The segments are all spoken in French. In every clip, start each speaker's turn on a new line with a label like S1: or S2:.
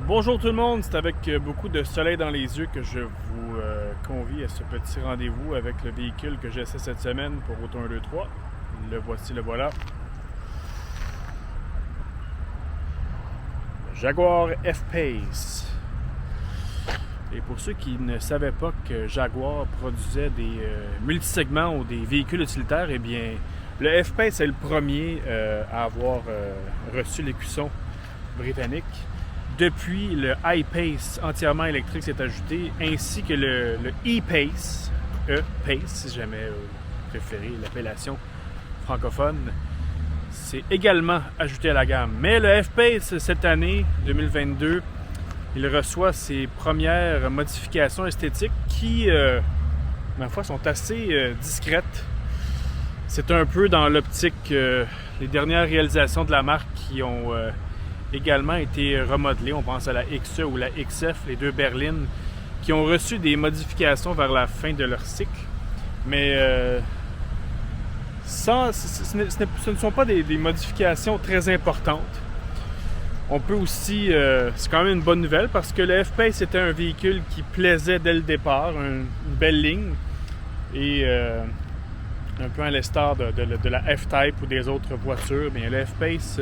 S1: Bonjour tout le monde, c'est avec beaucoup de soleil dans les yeux que je vous convie à ce petit rendez-vous avec le véhicule que j'essaie cette semaine pour Auto 1, 2, 3. Le voici, le voilà. Le Jaguar F-Pace. Et pour ceux qui ne savaient pas que Jaguar produisait des multisegments ou des véhicules utilitaires, eh bien, le F-Pace est le premier à avoir reçu l'écusson britannique. Depuis, le I-Pace entièrement électrique s'est ajouté, ainsi que le E-Pace, E-Pace, si jamais vous préférez l'appellation francophone, c'est également ajouté à la gamme. Mais le F-Pace, cette année, 2022, il reçoit ses premières modifications esthétiques qui, ma foi, sont assez discrètes. C'est un peu dans l'optique les dernières réalisations de la marque qui ont également été remodelées. On pense à la XE ou la XF, les deux berlines, qui ont reçu des modifications vers la fin de leur cycle. Mais ce ne sont pas des modifications très importantes. On peut aussi, c'est quand même une bonne nouvelle parce que le F-Pace était un véhicule qui plaisait dès le départ, une belle ligne. Et un peu à l'instar de la F-Type ou des autres voitures, bien, le F-Pace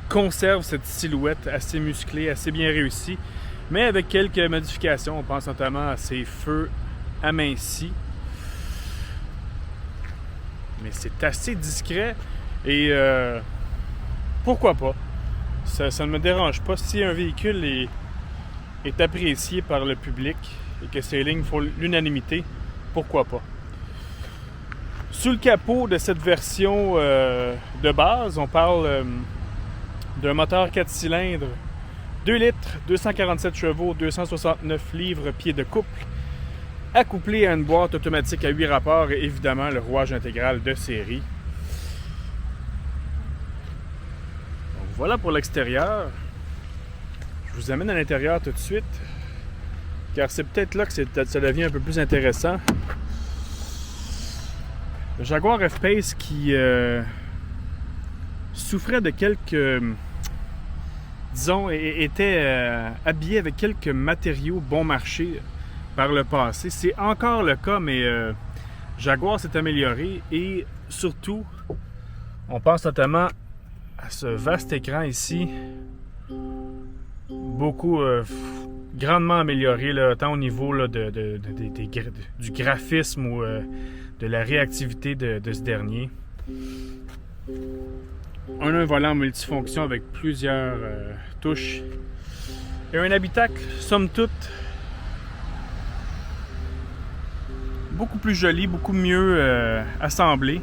S1: conserve cette silhouette assez musclée, assez bien réussie, mais avec quelques modifications. On pense notamment à ses feux amincis. Mais c'est assez discret et pourquoi pas? Ça ne me dérange pas. Si un véhicule est apprécié par le public et que ses lignes font l'unanimité, pourquoi pas? Sous le capot de cette version de base, on parle d'un moteur 4 cylindres, 2 litres, 247 chevaux, 269 livres pieds de couple, accouplé à une boîte automatique à 8 rapports et évidemment le rouage intégral de série. Donc voilà pour l'extérieur. Je vous amène à l'intérieur tout de suite, car c'est peut-être là que ça devient un peu plus intéressant. Le Jaguar F-Pace qui souffrait de quelques, disons, était habillé avec quelques matériaux bon marché par le passé. C'est encore le cas, mais Jaguar s'est amélioré et surtout, on pense notamment à ce vaste écran ici, beaucoup, grandement amélioré, là, tant au niveau là, du graphisme ou de la réactivité de ce dernier. On a un volant multifonction avec plusieurs touches et un habitacle, somme toute, beaucoup plus joli, beaucoup mieux assemblé.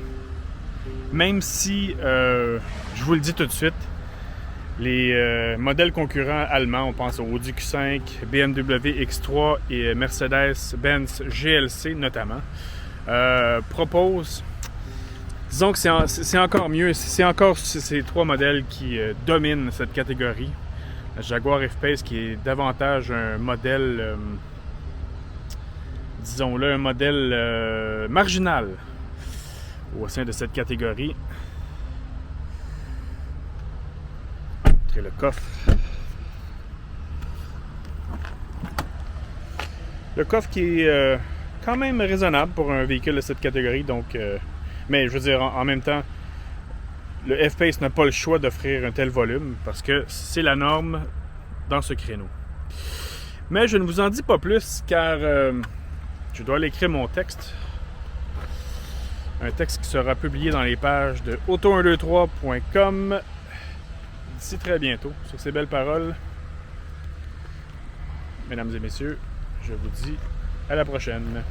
S1: Même si, je vous le dis tout de suite, les modèles concurrents allemands, on pense au Audi Q5, BMW X3 et Mercedes-Benz GLC notamment, proposent, disons que c'est encore mieux, c'est encore ces trois modèles qui dominent cette catégorie. Le Jaguar F-Pace qui est davantage un modèle, disons-le, un modèle marginal au sein de cette catégorie. Montrer le coffre. Le coffre qui est quand même raisonnable pour un véhicule de cette catégorie, donc mais je veux dire, en même temps, le F-Pace n'a pas le choix d'offrir un tel volume parce que c'est la norme dans ce créneau. Mais je ne vous en dis pas plus car je dois aller écrire mon texte. Un texte qui sera publié dans les pages de auto123.com d'ici très bientôt. Sur ces belles paroles, mesdames et messieurs, je vous dis à la prochaine.